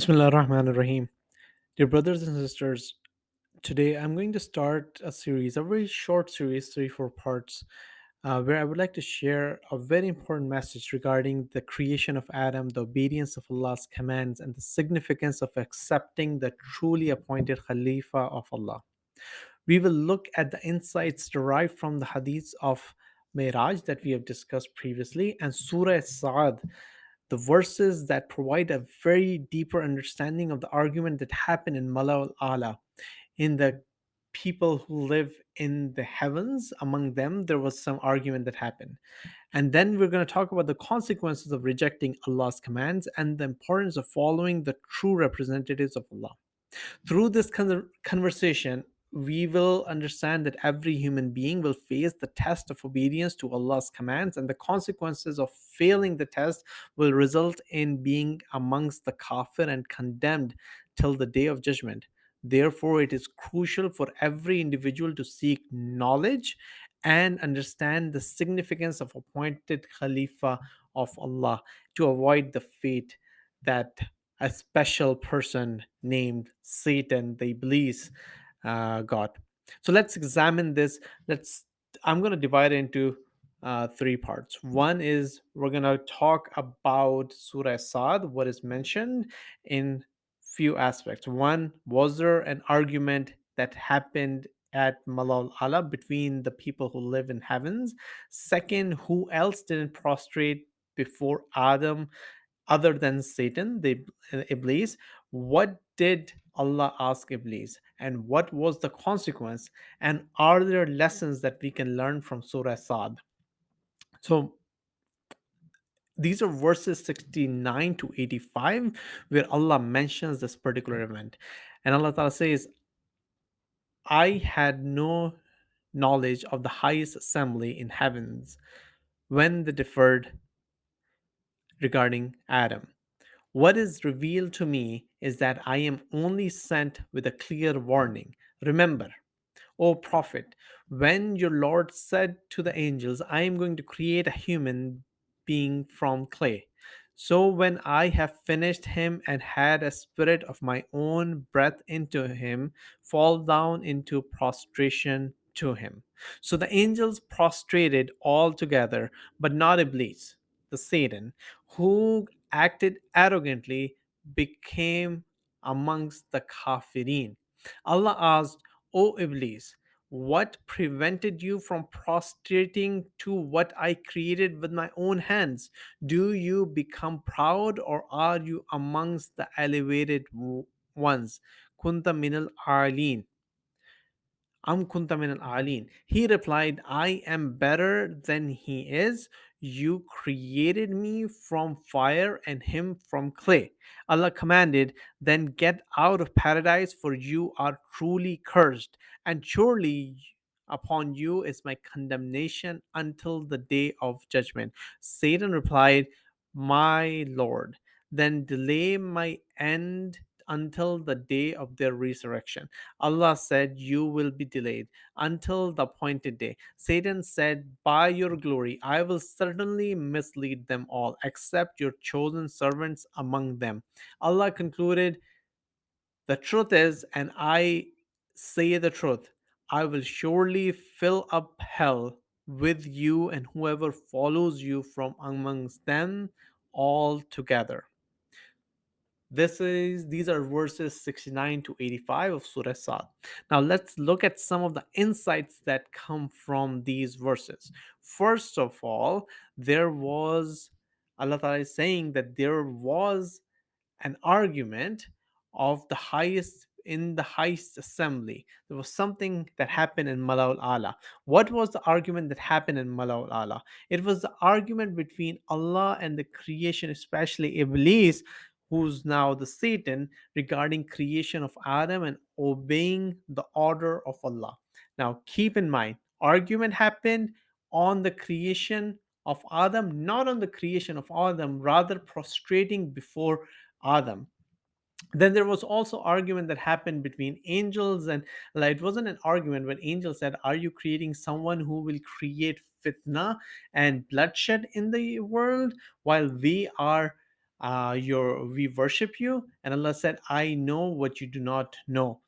Bismillah ar-Rahman ar-Rahim. Dear brothers and sisters, today I'm going to start a series, a very short series, 3-4 parts, where I would like to share a very important message regarding the creation of Adam, the obedience of Allah's commands, and the significance of accepting the truly appointed Khalifa of Allah. We will look at the insights derived from the Hadiths of Meiraj that we have discussed previously and Surah Sa'ad, the verses that provide a very deeper understanding of the argument that happened in Mala al-Ala, in the people who live in the heavens. Among them there was some argument that happened, and then we're going to talk about the consequences of rejecting Allah's commands and the importance of following the true representatives of Allah. Through this conversation, we will understand that every human being will face the test of obedience to Allah's commands, and the consequences of failing the test will result in being amongst the kafir and condemned till the day of judgment. Therefore, it is crucial for every individual to seek knowledge and understand the significance of appointed Khalifa of Allah to avoid the fate that a special person named Satan, the Iblis, got. So let's examine this. Let's. I'm going to divide it into 3 parts. One is we're going to talk about Surah Sa'ad, what is mentioned in few aspects. One, was there an argument that happened at Malal Allah between the people who live in heavens? Second, who else didn't prostrate before Adam other than Satan, the Iblis? What did Allah ask Iblis? And what was the consequence? And are there lessons that we can learn from Surah Sa'ad? So these are verses 69 to 85, where Allah mentions this particular event. And Allah Ta'ala says, I had no knowledge of the highest assembly in heavens when they differed regarding Adam. What is revealed to me is that I am only sent with a clear warning. Remember, O Prophet, when your Lord said to the angels, I am going to create a human being from clay. So when I have finished him and had a spirit of my own breath into him, fall down into prostration to him. So the angels prostrated all together, but not Iblis, the Satan, who acted arrogantly, became amongst the Kafirin. Allah asked, O Iblis, what prevented you from prostrating to what I created with my own hands? Do you become proud, or are you amongst the elevated ones? Kunta minal arleen. Am kunta min al-alin. He replied, I am better than he is. You created me from fire and him from clay. Allah commanded, then get out of paradise, for you are truly cursed, and surely upon you is my condemnation until the day of judgment. Satan replied, my Lord, then delay my end until the day of their resurrection. Allah said, you will be delayed until the appointed day. Satan said, by your glory, I will certainly mislead them all, except your chosen servants among them. Allah concluded, the truth is, and I say the truth, I will surely fill up hell with you and whoever follows you from amongst them all together. These are verses 69 to 85 of Surah Sa'ad. Now let's look at some of the insights that come from these verses. First of all, there was Allah Ta'ala is saying that there was an argument of the highest in the highest assembly. There was something that happened in Mala'ul Ala. What was the argument that happened in Mala'ul Ala? It was the argument between Allah and the creation, especially Iblis, who's now the Satan, regarding creation of Adam and obeying the order of Allah. Now keep in mind, argument happened on the creation of Adam, not on the creation of Adam, rather prostrating before Adam. Then there was also argument that happened between angels, and like, it wasn't an argument when angels said, are you creating someone who will create fitna and bloodshed in the world while we are we worship you. And Allah said, I know what you do not know.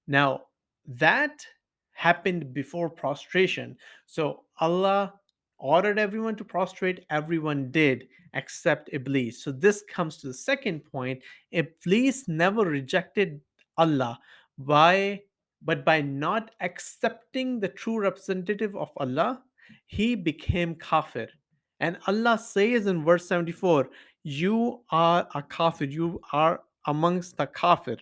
Now, that happened before prostration. So Allah ordered everyone to prostrate, everyone did except Iblis. So this comes to the second point. Iblis never rejected Allah by but by not accepting the true representative of Allah, he became kafir. And Allah says in verse 74, you are a kafir, you are amongst the kafir.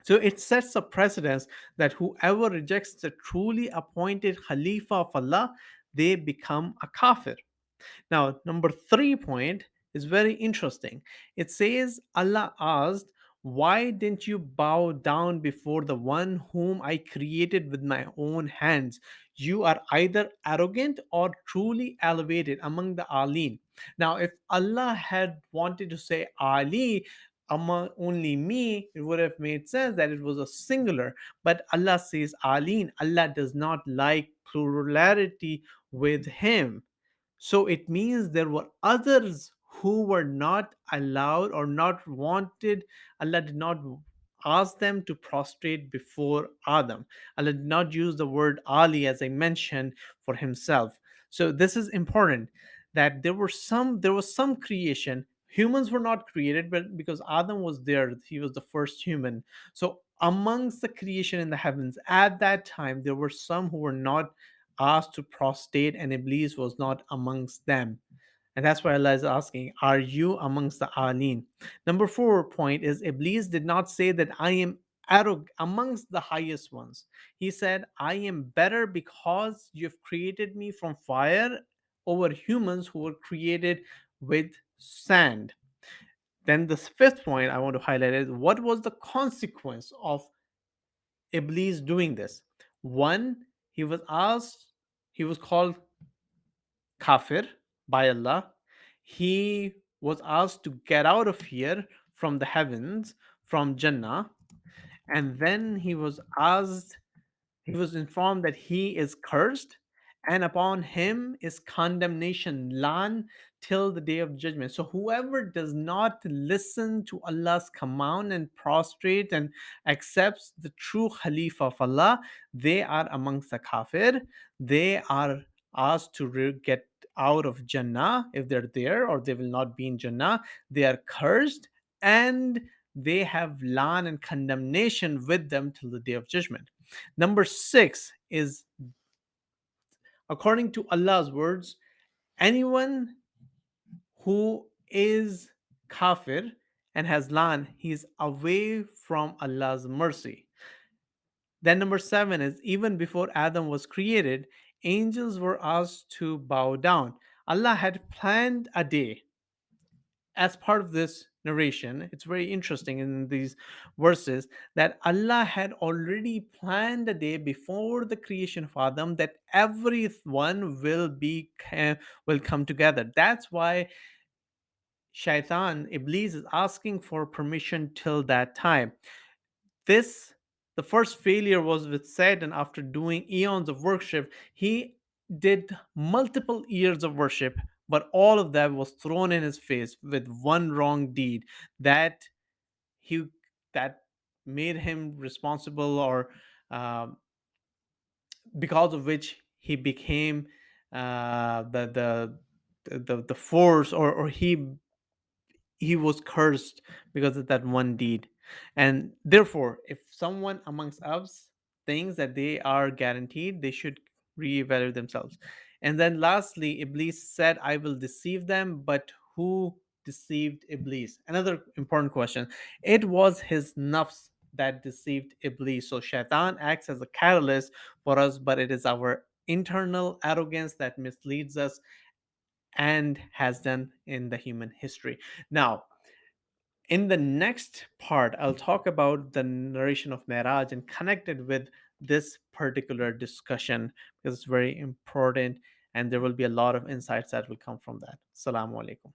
So it sets a precedence that whoever rejects the truly appointed Khalifa of Allah, they become a kafir. Now, number 3 point is very interesting. It says, Allah asked, why didn't you bow down before the one whom I created with my own hands? You are either arrogant or truly elevated among the Aleen. Now, if Allah had wanted to say Ali among only me, it would have made sense that it was a singular. But Allah says Aleen. Allah does not like plurality with Him. So it means there were others who were not allowed or not wanted. Allah did not ask them to prostrate before Adam. Allah did not use the word Ali, as I mentioned, for himself. So this is important, that there was some creation. Humans were not created, but because Adam was there, he was the first human. So amongst the creation in the heavens at that time, there were some who were not asked to prostrate, and Iblis was not amongst them. And that's why Allah is asking, are you amongst the Aleen? Number 4 point is, Iblis did not say that I am arrogant amongst the highest ones. He said, I am better because you've created me from fire over humans who were created with sand. Then the fifth point I want to highlight is, what was the consequence of Iblis doing this? One, he was asked, he was called Kafir by Allah. He was asked to get out of here from the heavens, from Jannah, and then he was informed that he is cursed, and upon him is condemnation, lan, till the day of judgment. So whoever does not listen to Allah's command and prostrate and accepts the true Khalifa of Allah, they are amongst the kafir. They are asked to get out of Jannah if they're there, or they will not be in Jannah. They are cursed, and they have lan and condemnation with them till the day of judgment. Number 6 is, according to Allah's words, anyone who is kafir and has lan, he is away from Allah's mercy. Then number 7 is, even before Adam was created, angels were asked to bow down. Allah had planned a day. As part of this narration, it's very interesting in these verses that Allah had already planned the day before the creation of Adam, that everyone will come together. That's why Shaitan, Iblis, is asking for permission till that time. This The first failure was with Satan. After doing eons of worship, he did multiple years of worship, but all of that was thrown in his face with one wrong deed that he that made him responsible, or um, because of which he became the force, or he was cursed because of that one deed. And therefore, if someone amongst us thinks that they are guaranteed, they should reevaluate themselves. And then lastly, Iblis said, I will deceive them, but who deceived Iblis? Another important question. It was his nafs that deceived Iblis. So Shaitan acts as a catalyst for us, but it is our internal arrogance that misleads us and has done in the human history. Now, in the next part, I'll talk about the narration of Meiraj and connect it with this particular discussion, because it's very important and there will be a lot of insights that will come from that. Assalamu alaikum.